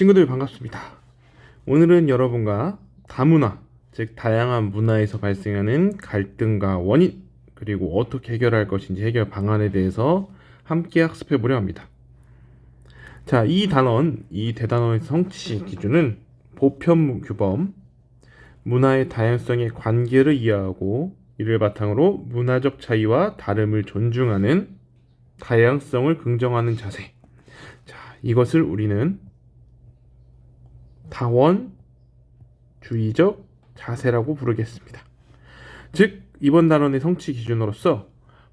친구들 반갑습니다. 오늘은 여러분과 다문화, 즉 다양한 문화에서 발생하는 갈등과 원인, 그리고 어떻게 해결할 것인지 해결 방안에 대해서 함께 학습해 보려 합니다. 자, 이 대단원의 성취 기준은 보편 규범, 문화의 다양성의 관계를 이해하고 이를 바탕으로 문화적 차이와 다름을 존중하는 다양성을 긍정하는 자세. 자, 이것을 우리는 다원주의적 자세라고 부르겠습니다. 즉, 이번 단원의 성취 기준으로서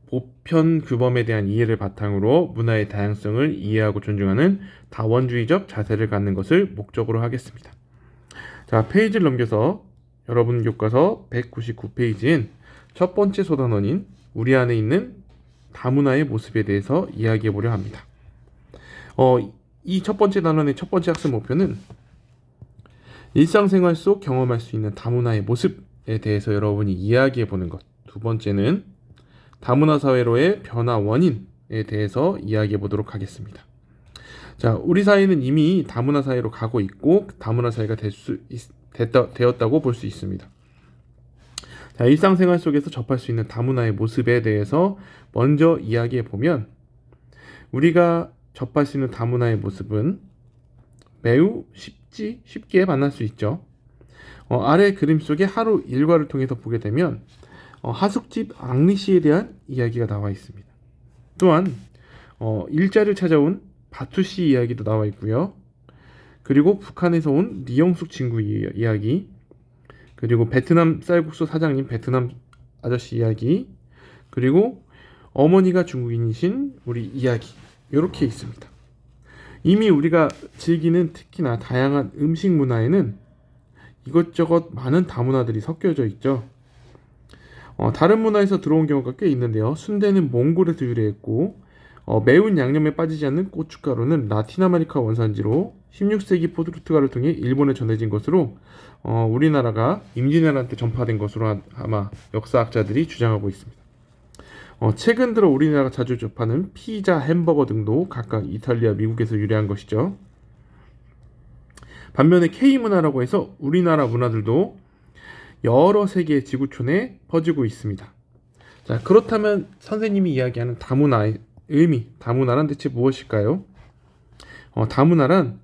보편 규범에 대한 이해를 바탕으로 문화의 다양성을 이해하고 존중하는 다원주의적 자세를 갖는 것을 목적으로 하겠습니다. 자, 페이지를 넘겨서 여러분 교과서 199페이지인 첫 번째 소단원인 우리 안에 있는 다문화의 모습에 대해서 이야기해 보려 합니다. 이 첫 번째 단원의 첫 번째 학습 목표는 일상생활 속 경험할 수 있는 다문화의 모습에 대해서 여러분이 이야기해 보는 것. 두 번째는 다문화 사회로의 변화 원인에 대해서 이야기해 보도록 하겠습니다. 자, 우리 사회는 이미 다문화 사회로 가고 있고 다문화 사회가 되었다고 볼 수 있습니다. 자, 일상생활 속에서 접할 수 있는 다문화의 모습에 대해서 먼저 이야기해 보면 우리가 접할 수 있는 다문화의 모습은 매우 쉽게 만날 수 있죠. 아래 그림 속에 하루 일과를 통해서 보게 되면 하숙집 앙리씨에 대한 이야기가 나와 있습니다. 또한 일자리를 찾아온 바투씨 이야기도 나와 있고요. 그리고 북한에서 온 리영숙 친구 이야기, 그리고 베트남 쌀국수 사장님 베트남 아저씨 이야기, 그리고 어머니가 중국인이신 우리 이야기, 이렇게 있습니다. 이미 우리가 즐기는 특히나 다양한 음식 문화에는 이것저것 많은 다문화들이 섞여져 있죠. 다른 문화에서 들어온 경우가 꽤 있는데요. 순대는 몽골에서 유래했고 매운 양념에 빠지지 않는 고춧가루는 라틴 아메리카 원산지로 16세기 포르투갈을 통해 일본에 전해진 것으로 우리나라가 임진왜란 때 전파된 것으로 아마 역사학자들이 주장하고 있습니다. 최근 들어 우리나라가 자주 접하는 피자, 햄버거 등도 각각 이탈리아, 미국에서 유래한 것이죠. 반면에 K문화라고 해서 우리나라 문화들도 여러 세계의 지구촌에 퍼지고 있습니다. 자, 그렇다면 선생님이 이야기하는 다문화의 의미, 다문화란 대체 무엇일까요? 다문화란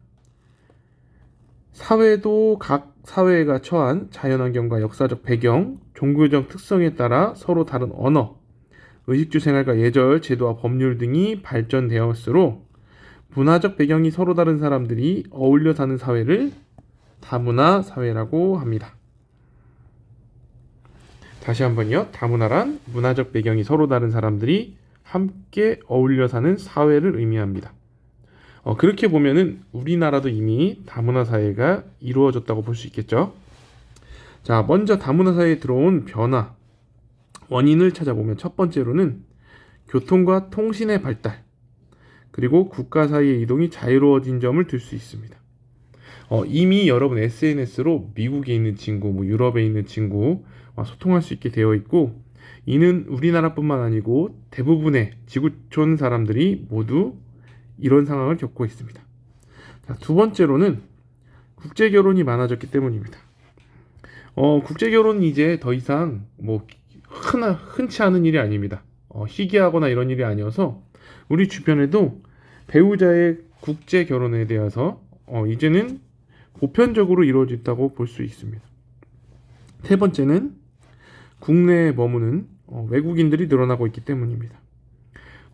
사회도 각 사회가 처한 자연환경과 역사적 배경, 종교적 특성에 따라 서로 다른 언어, 의식주 생활과 예절, 제도와 법률 등이 발전되었으므로 문화적 배경이 서로 다른 사람들이 어울려 사는 사회를 다문화 사회라고 합니다. 다시 한번요. 다문화란 문화적 배경이 서로 다른 사람들이 함께 어울려 사는 사회를 의미합니다. 그렇게 보면은 우리나라도 이미 다문화 사회가 이루어졌다고 볼 수 있겠죠. 자, 먼저 다문화 사회에 들어온 변화, 원인을 찾아보면 첫 번째로는 교통과 통신의 발달, 그리고 국가 사이의 이동이 자유로워진 점을 들 수 있습니다. 이미 여러분 SNS로 미국에 있는 친구, 유럽에 있는 친구 소통할 수 있게 되어 있고, 이는 우리나라뿐만 아니고 대부분의 지구촌 사람들이 모두 이런 상황을 겪고 있습니다. 자, 두 번째로는 국제 결혼이 많아졌기 때문입니다. 국제 결혼은 이제 더 이상 흔치 않은 일이 아닙니다. 희귀하거나 이런 일이 아니어서 우리 주변에도 배우자의 국제 결혼에 대해서 이제는 보편적으로 이루어졌다고 볼 수 있습니다. 세 번째는 국내에 머무는 외국인들이 늘어나고 있기 때문입니다.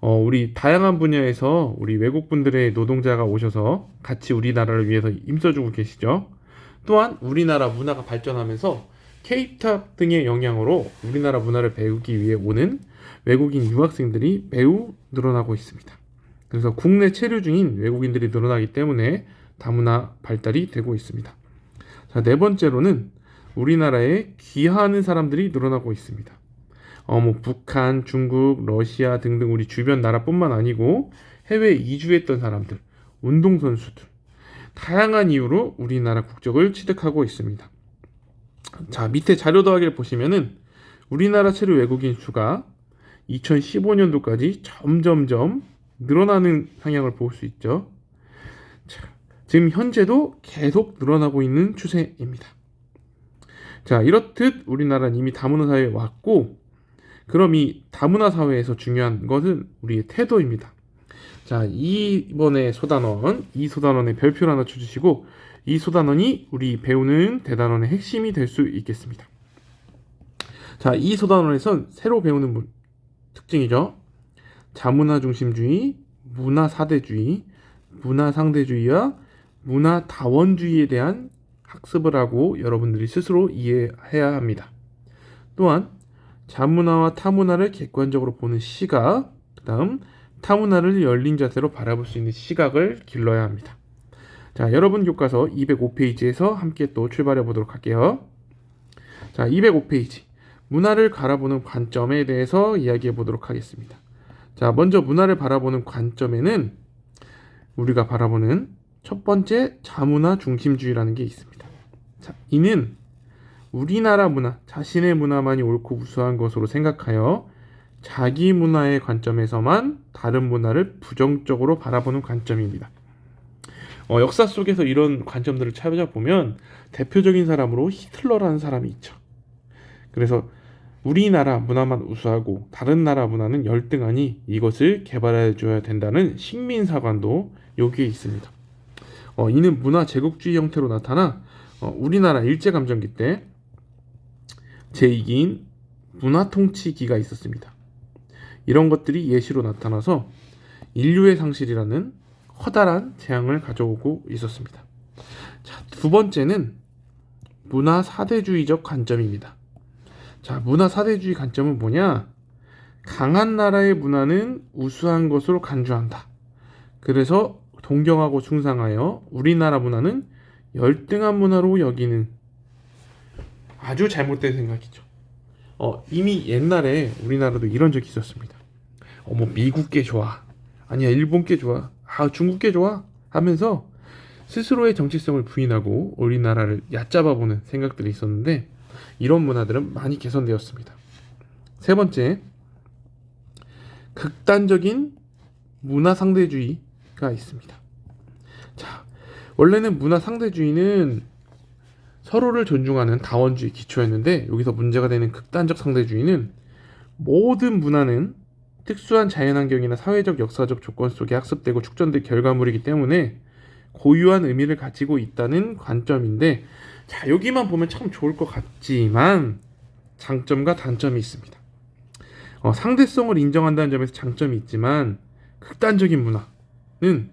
우리 다양한 분야에서 우리 외국분들의 노동자가 오셔서 같이 우리나라를 위해서 힘써주고 계시죠. 또한 우리나라 문화가 발전하면서 K-팝 등의 영향으로 우리나라 문화를 배우기 위해 오는 외국인 유학생들이 매우 늘어나고 있습니다. 그래서 국내 체류 중인 외국인들이 늘어나기 때문에 다문화 발달이 되고 있습니다. 자, 네 번째로는 우리나라에 귀화하는 사람들이 늘어나고 있습니다. 북한, 중국, 러시아 등등 우리 주변 나라뿐만 아니고 해외에 이주했던 사람들, 운동선수들, 다양한 이유로 우리나라 국적을 취득하고 있습니다. 자, 밑에 자료 더하기를 보시면은 우리나라 체류 외국인 수가 2015년도까지 점점점 늘어나는 상향을 볼 수 있죠. 자, 지금 현재도 계속 늘어나고 있는 추세입니다. 자, 이렇듯 우리나라는 이미 다문화 사회에 왔고, 그럼 이 다문화 사회에서 중요한 것은 우리의 태도입니다. 자, 이번에 소단원, 이 소단원의 별표를 하나 쳐주시고, 이 소단원이 우리 배우는 대단원의 핵심이 될 수 있겠습니다. 자, 이 소단원에선 새로 배우는 특징이죠. 자문화 중심주의, 문화 사대주의, 문화 상대주의와 문화 다원주의에 대한 학습을 하고 여러분들이 스스로 이해해야 합니다. 또한 자문화와 타문화를 객관적으로 보는 시각, 그 다음 타문화를 열린 자세로 바라볼 수 있는 시각을 길러야 합니다. 자, 여러분 교과서 205페이지에서 함께 또 출발해 보도록 할게요. 자, 205페이지. 문화를 바라보는 관점에 대해서 이야기해 보도록 하겠습니다. 자, 먼저 문화를 바라보는 관점에는 우리가 바라보는 첫 번째 자문화 중심주의라는 게 있습니다. 자, 이는 우리나라 문화, 자신의 문화만이 옳고 우수한 것으로 생각하여 자기 문화의 관점에서만 다른 문화를 부정적으로 바라보는 관점입니다. 역사 속에서 이런 관점들을 찾아보면 대표적인 사람으로 히틀러라는 사람이 있죠. 그래서 우리나라 문화만 우수하고 다른 나라 문화는 열등하니 이것을 개발해 줘야 된다는 식민사관도 여기에 있습니다. 이는 문화 제국주의 형태로 나타나 우리나라 일제감정기 때 제2기인 문화통치기가 있었습니다. 이런 것들이 예시로 나타나서 인류의 상실이라는 커다란 재앙을 가져오고 있었습니다. 자, 두 번째는 문화 사대주의적 관점입니다. 자, 문화 사대주의 관점은 뭐냐? 강한 나라의 문화는 우수한 것으로 간주한다. 그래서 동경하고 충상하여 우리나라 문화는 열등한 문화로 여기는 아주 잘못된 생각이죠. 이미 옛날에 우리나라도 이런 적이 있었습니다. 뭐 미국 게 좋아, 아니야 일본 게 좋아, 중국 게 좋아 하면서 스스로의 정체성을 부인하고 우리나라를 얕잡아보는 생각들이 있었는데 이런 문화들은 많이 개선되었습니다. 세 번째, 극단적인 문화 상대주의가 있습니다. 자, 원래는 문화 상대주의는 서로를 존중하는 다원주의 기초였는데 여기서 문제가 되는 극단적 상대주의는 모든 문화는 특수한 자연환경이나 사회적 역사적 조건 속에 학습되고 축전된 결과물이기 때문에 고유한 의미를 가지고 있다는 관점인데, 자, 여기만 보면 참 좋을 것 같지만 장점과 단점이 있습니다. 상대성을 인정한다는 점에서 장점이 있지만 극단적인 문화는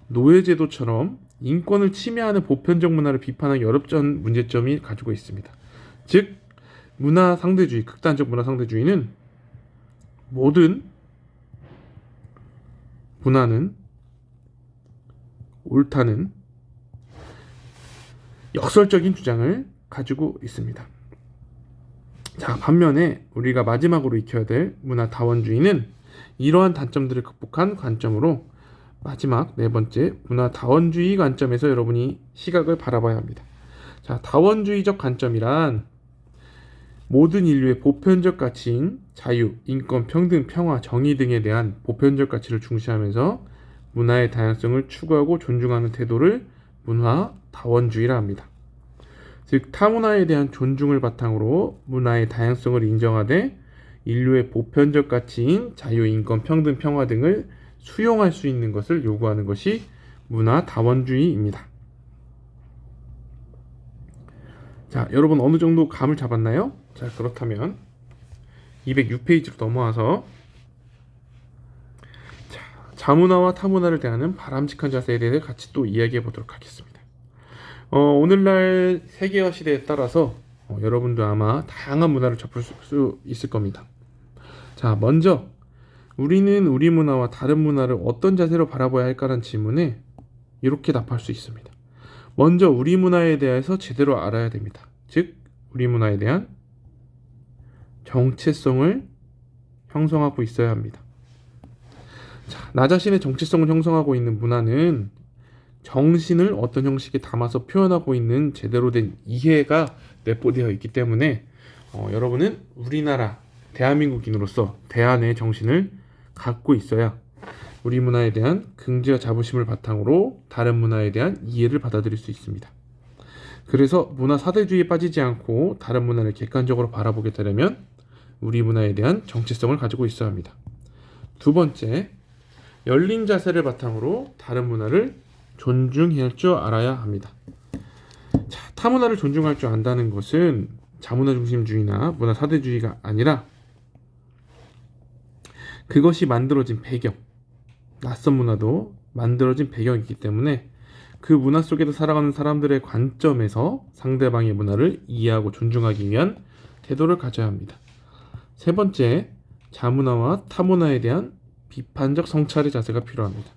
노예제도처럼 인권을 침해하는 보편적 문화를 비판하기 어렵다는 문제점이 가지고 있습니다. 즉, 문화 상대주의, 극단적 문화 상대주의는 모든 문화는 옳다는 역설적인 주장을 가지고 있습니다. 자, 반면에 우리가 마지막으로 익혀야 될 문화 다원주의는 이러한 단점들을 극복한 관점으로 마지막 네 번째 문화 다원주의 관점에서 여러분이 시각을 바라봐야 합니다. 자, 다원주의적 관점이란 모든 인류의 보편적 가치인 자유, 인권, 평등, 평화, 정의 등에 대한 보편적 가치를 중시하면서 문화의 다양성을 추구하고 존중하는 태도를 문화 다원주의라 합니다. 즉, 타문화에 대한 존중을 바탕으로 문화의 다양성을 인정하되 인류의 보편적 가치인 자유, 인권, 평등, 평화 등을 수용할 수 있는 것을 요구하는 것이 문화 다원주의입니다. 자, 여러분 어느 정도 감을 잡았나요? 자, 그렇다면 206페이지로 넘어와서 자문화와 타문화를 대하는 바람직한 자세에 대해 같이 또 이야기해 보도록 하겠습니다. 오늘날 세계화 시대에 따라서 여러분도 아마 다양한 문화를 접할 수 있을 겁니다. 자, 먼저 우리는 우리 문화와 다른 문화를 어떤 자세로 바라봐야 할까라는 질문에 이렇게 답할 수 있습니다. 먼저 우리 문화에 대해서 제대로 알아야 됩니다. 즉, 우리 문화에 대한 정체성을 형성하고 있어야 합니다. 자, 나 자신의 정체성을 형성하고 있는 문화는 정신을 어떤 형식에 담아서 표현하고 있는 제대로 된 이해가 내포되어 있기 때문에 여러분은 우리나라 대한민국인으로서 대한의 정신을 갖고 있어야 우리 문화에 대한 긍지와 자부심을 바탕으로 다른 문화에 대한 이해를 받아들일 수 있습니다. 그래서 문화 사대주의에 빠지지 않고 다른 문화를 객관적으로 바라보게 되려면 우리 문화에 대한 정체성을 가지고 있어야 합니다. 두 번째, 열린 자세를 바탕으로 다른 문화를 존중할 줄 알아야 합니다. 자, 타 문화를 존중할 줄 안다는 것은 자문화 중심주의나 문화 사대주의가 아니라 그것이 만들어진 배경, 낯선 문화도 만들어진 배경이기 때문에 그 문화 속에서 살아가는 사람들의 관점에서 상대방의 문화를 이해하고 존중하기 위한 태도를 가져야 합니다. 세 번째, 자문화와 타문화에 대한 비판적 성찰의 자세가 필요합니다.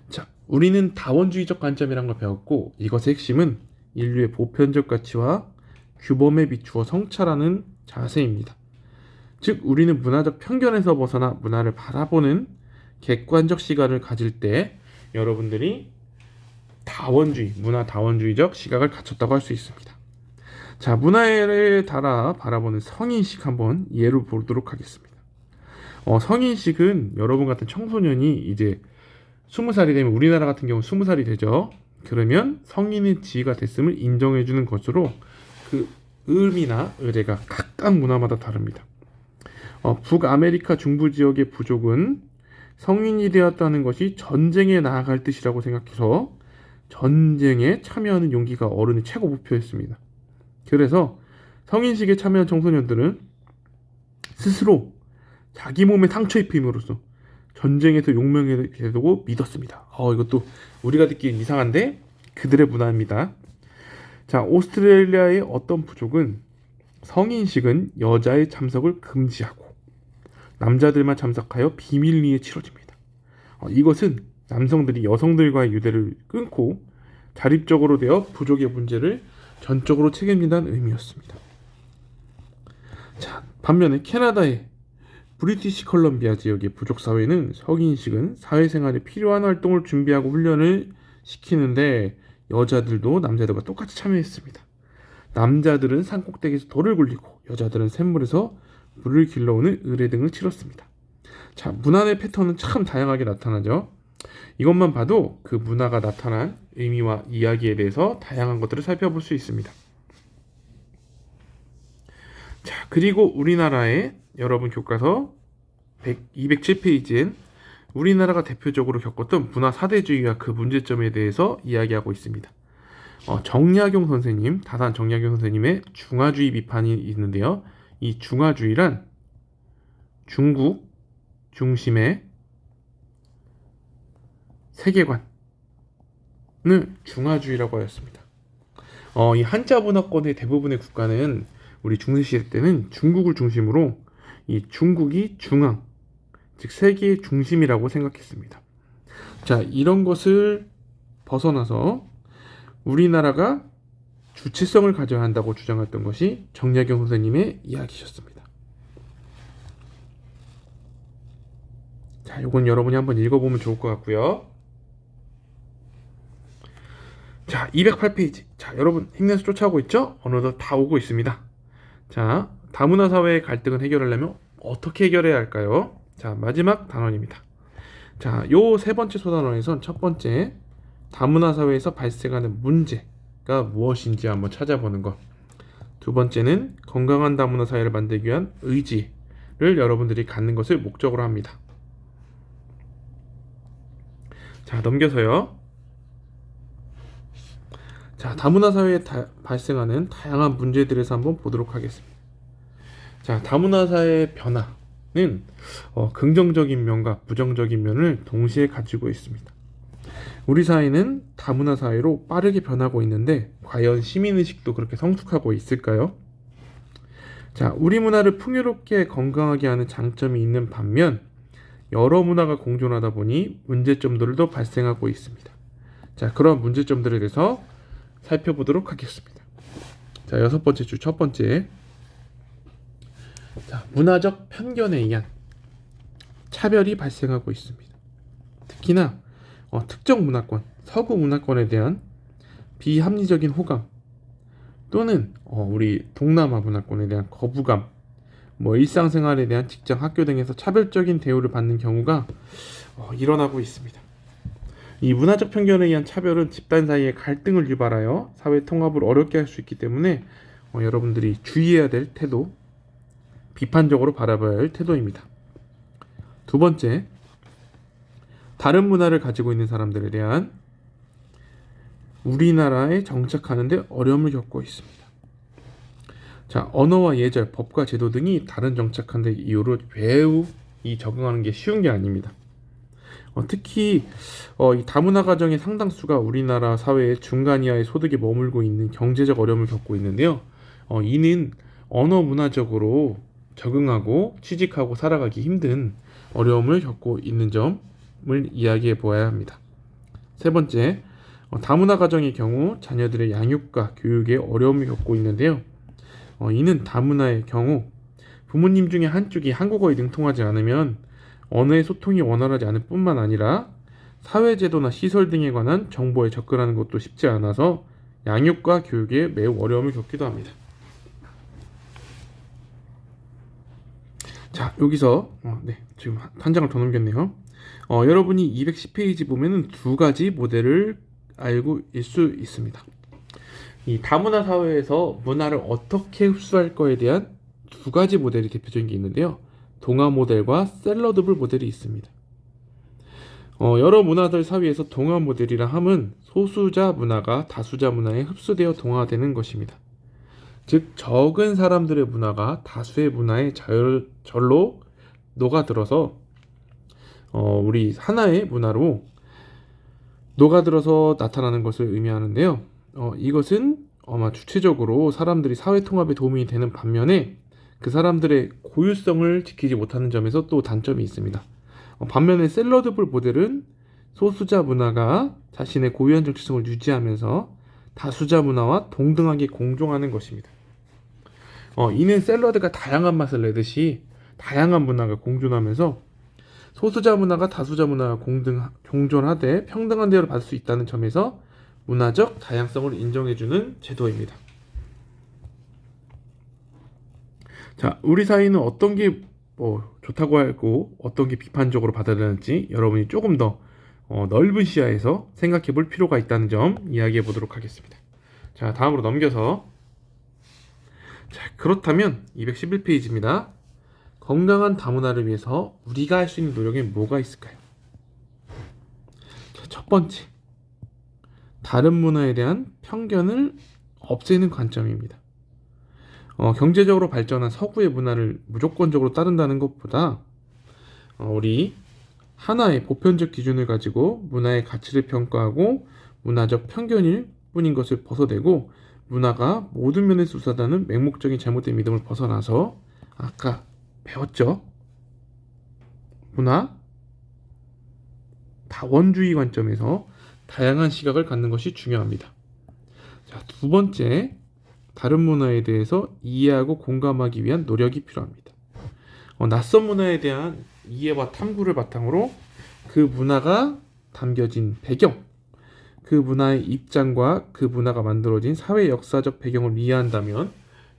자, 우리는 다원주의적 관점이란 걸 배웠고 이것의 핵심은 인류의 보편적 가치와 규범에 비추어 성찰하는 자세입니다. 즉, 우리는 문화적 편견에서 벗어나 문화를 바라보는 객관적 시각을 가질 때 여러분들이 문화 다원주의적 시각을 갖췄다고 할 수 있습니다. 자, 문화를 따라 바라보는 성인식 한번 예를 보도록 하겠습니다. 성인식은 여러분 같은 청소년이 이제 20살이 되면 우리나라 같은 경우 20살이 되죠. 그러면 성인의 지위가 됐음을 인정해주는 것으로 그 의미나 의례가 각각 문화마다 다릅니다. 북아메리카 중부 지역의 부족은 성인이 되었다는 것이 전쟁에 나아갈 뜻이라고 생각해서 전쟁에 참여하는 용기가 어른의 최고 목표였습니다. 그래서 성인식에 참여한 청소년들은 스스로 자기 몸에 상처 입힘으로써 전쟁에서 용맹하게 되고 믿었습니다. 이것도 우리가 듣기엔 이상한데 그들의 문화입니다. 자, 오스트레일리아의 어떤 부족은 성인식은 여자의 참석을 금지하고 남자들만 참석하여 비밀리에 치러집니다. 이것은 남성들이 여성들과의 유대를 끊고 자립적으로 되어 부족의 문제를 전적으로 책임진다는 의미였습니다. 자, 반면에 캐나다의 브리티시 컬럼비아 지역의 부족 사회는 성인식은 사회생활에 필요한 활동을 준비하고 훈련을 시키는데 여자들도 남자들과 똑같이 참여했습니다. 남자들은 산꼭대기에서 돌을 굴리고 여자들은 샘물에서 물을 길러오는 의례 등을 치렀습니다. 자, 문화의 패턴은 참 다양하게 나타나죠. 이것만 봐도 그 문화가 나타난 의미와 이야기에 대해서 다양한 것들을 살펴볼 수 있습니다. 자, 그리고 우리나라의 여러분 교과서 207페이지엔 우리나라가 대표적으로 겪었던 문화 사대주의와 그 문제점에 대해서 이야기하고 있습니다. 정약용 선생님, 다산 정약용 선생님의 중화주의 비판이 있는데요. 이 중화주의란 중국 중심의 세계관을 중화주의라고 하였습니다. 이 한자 문화권의 대부분의 국가는 우리 중세시대 때는 중국을 중심으로 이 중국이 중앙, 즉 세계의 중심이라고 생각했습니다. 자, 이런 것을 벗어나서 우리나라가 주체성을 가져야 한다고 주장했던 것이 정약용 선생님의 이야기셨습니다. 자, 이건 여러분이 한번 읽어보면 좋을 것 같고요. 자, 208페이지. 자, 여러분 힘내서 쫓아오고 있죠? 어느덧 다 오고 있습니다. 자, 다문화 사회의 갈등을 해결하려면 어떻게 해결해야 할까요? 자, 마지막 단원입니다. 자, 요 세 번째 소단원에선 첫 번째, 다문화 사회에서 발생하는 문제가 무엇인지 한번 찾아보는 것. 두 번째는 건강한 다문화 사회를 만들기 위한 의지를 여러분들이 갖는 것을 목적으로 합니다. 자, 넘겨서요. 자, 다문화 사회에 발생하는 다양한 문제들에서 한번 보도록 하겠습니다. 자, 다문화 사회의 변화는 긍정적인 면과 부정적인 면을 동시에 가지고 있습니다. 우리 사회는 다문화 사회로 빠르게 변하고 있는데 과연 시민의식도 그렇게 성숙하고 있을까요? 자, 우리 문화를 풍요롭게 건강하게 하는 장점이 있는 반면 여러 문화가 공존하다 보니 문제점들도 발생하고 있습니다. 자, 그런 문제점들에 대해서 살펴보도록 하겠습니다. 자, 여섯 번째 주 첫 번째. 자, 문화적 편견에 의한 차별이 발생하고 있습니다. 특히나 특정 문화권, 서구 문화권에 대한 비합리적인 호감 또는 우리 동남아 문화권에 대한 거부감, 일상생활에 대한 직장, 학교 등에서 차별적인 대우를 받는 경우가 일어나고 있습니다. 이 문화적 편견에 의한 차별은 집단 사이의 갈등을 유발하여 사회 통합을 어렵게 할 수 있기 때문에 여러분들이 주의해야 될 태도, 비판적으로 바라봐야 할 태도입니다. 두 번째, 다른 문화를 가지고 있는 사람들에 대한 우리나라에 정착하는데 어려움을 겪고 있습니다. 자, 언어와 예절, 법과 제도 등이 다른 정착하는 데 이유로 매우 적응하는 게 쉬운 게 아닙니다. 특히 이 다문화 가정의 상당수가 우리나라 사회의 중간 이하의 소득에 머물고 있는 경제적 어려움을 겪고 있는데요. 이는 언어 문화적으로 적응하고 취직하고 살아가기 힘든 어려움을 겪고 있는 점을 이야기해 보아야 합니다. 세 번째, 다문화 가정의 경우 자녀들의 양육과 교육에 어려움을 겪고 있는데요. 이는 다문화의 경우 부모님 중에 한쪽이 한국어에 능통하지 않으면 언어의 소통이 원활하지 않을 뿐만 아니라 사회제도나 시설 등에 관한 정보에 접근하는 것도 쉽지 않아서 양육과 교육에 매우 어려움을 겪기도 합니다. 자, 여기서 지금 한 장을 더 넘겼네요. 여러분이 210페이지 보면은 두 가지 모델을 알고 있을 수 있습니다. 이 다문화 사회에서 문화를 어떻게 흡수할 거에 대한 두 가지 모델이 대표적인 게 있는데요. 동화 모델과 샐러드불 모델이 있습니다. 여러 문화들 사이에서 동화 모델이라 함은 소수자 문화가 다수자 문화에 흡수되어 동화되는 것입니다. 즉 적은 사람들의 문화가 다수의 문화에 절로 녹아들어서 우리 하나의 문화로 녹아들어서 나타나는 것을 의미하는데요. 이것은 아마 주체적으로 사람들이 사회 통합에 도움이 되는 반면에 그 사람들의 고유성을 지키지 못하는 점에서 또 단점이 있습니다. 반면에 샐러드불 모델은 소수자 문화가 자신의 고유한 정체성을 유지하면서 다수자 문화와 동등하게 공존하는 것입니다. 이는 샐러드가 다양한 맛을 내듯이 다양한 문화가 공존하면서 소수자 문화가 다수자 문화와 공존하되 평등한 대우를 받을 수 있다는 점에서 문화적 다양성을 인정해주는 제도입니다. 자, 우리 사회는 어떤 게 좋다고 하고 어떤 게 비판적으로 받아들였는지 여러분이 조금 더 넓은 시야에서 생각해 볼 필요가 있다는 점 이야기해 보도록 하겠습니다. 자, 다음으로 넘겨서 그렇다면 211페이지입니다. 건강한 다문화를 위해서 우리가 할 수 있는 노력에 뭐가 있을까요? 자, 첫 번째, 다른 문화에 대한 편견을 없애는 관점입니다. 경제적으로 발전한 서구의 문화를 무조건적으로 따른다는 것보다 우리 하나의 보편적 기준을 가지고 문화의 가치를 평가하고 문화적 편견일 뿐인 것을 벗어내고 문화가 모든 면에서 우수하다는 맹목적인 잘못된 믿음을 벗어나서 아까 배웠죠? 문화 다원주의 관점에서 다양한 시각을 갖는 것이 중요합니다. 자, 두 번째, 다른 문화에 대해서 이해하고 공감하기 위한 노력이 필요합니다. 낯선 문화에 대한 이해와 탐구를 바탕으로 그 문화가 담겨진 배경, 그 문화의 입장과 그 문화가 만들어진 사회 역사적 배경을 이해한다면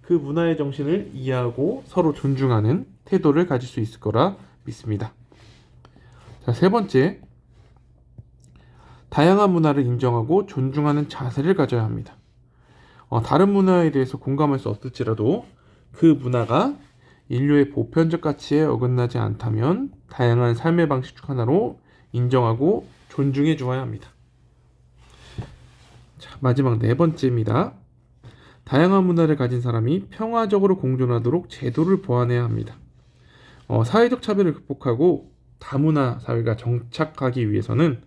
그 문화의 정신을 이해하고 서로 존중하는 태도를 가질 수 있을 거라 믿습니다. 자, 세 번째, 다양한 문화를 인정하고 존중하는 자세를 가져야 합니다. 다른 문화에 대해서 공감할 수 없을지라도 그 문화가 인류의 보편적 가치에 어긋나지 않다면 다양한 삶의 방식 중 하나로 인정하고 존중해 주어야 합니다. 자, 마지막 네 번째입니다. 다양한 문화를 가진 사람이 평화적으로 공존하도록 제도를 보완해야 합니다. 사회적 차별을 극복하고 다문화 사회가 정착하기 위해서는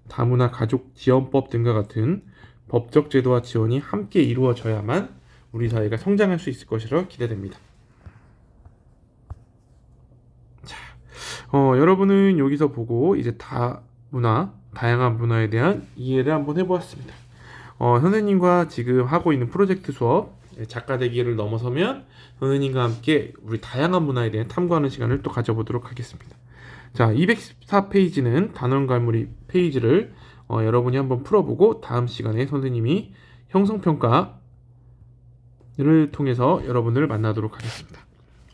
다문화 가족 지원법 등과 같은 법적 제도와 지원이 함께 이루어져야만 우리 사회가 성장할 수 있을 것이라 기대됩니다. 자, 여러분은 여기서 보고 이제 다양한 문화에 대한 이해를 한번 해보았습니다. 선생님과 지금 하고 있는 프로젝트 수업 작가 되기를 넘어서면 선생님과 함께 우리 다양한 문화에 대해 탐구하는 시간을 또 가져보도록 하겠습니다. 자, 214페이지는 단원 갈무리 페이지를 여러분이 한번 풀어보고 다음 시간에 선생님이 형성평가를 통해서 여러분을 만나도록 하겠습니다.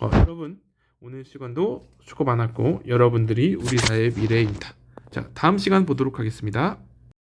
여러분 오늘 시간도 수고 많았고 여러분들이 우리 사회의 미래입니다. 자, 다음 시간 보도록 하겠습니다.